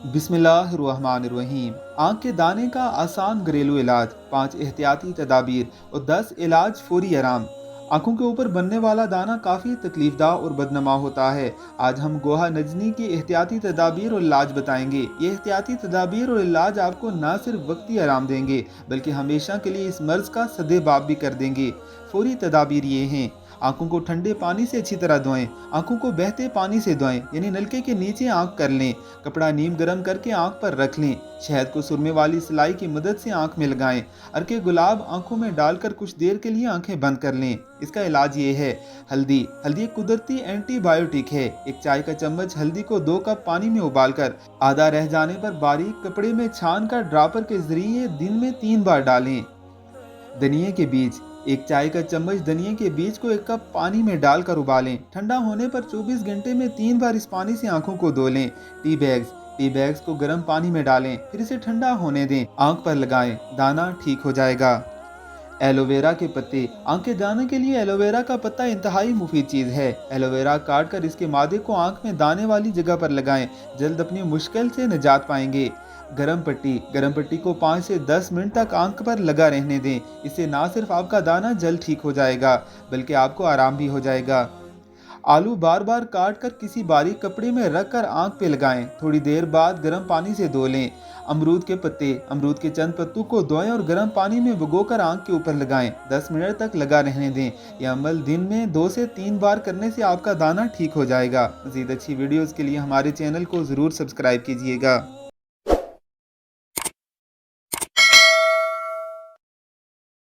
बिस्मिल्लाहिर्रहमानिर्रहीम। आँख के दाने का आसान घरेलू इलाज, 5 एहतियाती तदाबीर और 10 इलाज फौरी आराम। आँखों के ऊपर बनने वाला दाना काफ़ी तकलीफदा और बदनमा होता है। आज हम गोहा नजनी की एहतियाती तदाबीर और इलाज बताएंगे। ये एहतियाती तदाबीर और इलाज आपको न सिर्फ वक्ती आराम देंगे बल्कि हमेशा के लिए इस मर्ज का सदेबाप भी कर देंगे। फौरी तदाबीर ये हैं: आंखों को ठंडे पानी से अच्छी तरह धोएं। आंखों को बहते पानी से धोएं, यानी नलके के नीचे आंख कर लें। कपड़ा नीम गर्म करके आंख पर रख लें। शहद को सुरमे वाली सिलाई की मदद से आंख में लगाएं। अर्के गुलाब आंखों में डालकर कुछ देर के लिए आंखें बंद कर लें। इसका इलाज ये है: हल्दी। हल्दी एक कुदरती एंटीबायोटिक है। एक चाय का चम्मच हल्दी को 2 कप पानी में उबालकर आधा रह जाने पर बारीक कपड़े में छान कर ड्रापर के जरिए दिन में 3 बार डालें। धनिए के बीज। एक चाय का चम्मच धनिए के बीज को 1 कप पानी में डालकर उबालें। ठंडा होने पर 24 घंटे में 3 बार इस पानी से आंखों को धो लें। टी बैग्स को गर्म पानी में डालें, फिर इसे ठंडा होने दें। आंख पर लगाएं, दाना ठीक हो जाएगा। एलोवेरा के पत्ते। आंख के दाने के लिए एलोवेरा का पत्ता इंतहाई मुफीद चीज़ है। एलोवेरा काट कर इसके मादे को आंख में दाने वाली जगह पर लगाएं। जल्द अपनी मुश्किल से निजात पाएंगे। गरम पट्टी को 5 से 10 मिनट तक आंख पर लगा रहने दें। इससे ना सिर्फ आपका दाना जल्द ठीक हो जाएगा बल्कि आपको आराम भी हो जाएगा। आलू बार बार काट कर किसी बारीक कपड़े में रख कर आंख पे लगाएं। थोड़ी देर बाद गर्म पानी से धो लें। अमरूद के पत्ते। अमरूद के चंद पत्तों को धोएं और गर्म पानी में भिगोकर आंख के ऊपर लगाएं। 10 मिनट तक लगा रहने दें। यह अमल दिन में 2 से 3 बार करने से आपका दाना ठीक हो जाएगा। मज़ीद अच्छी वीडियोज़ के लिए हमारे चैनल को ज़रूर सब्सक्राइब कीजिएगा।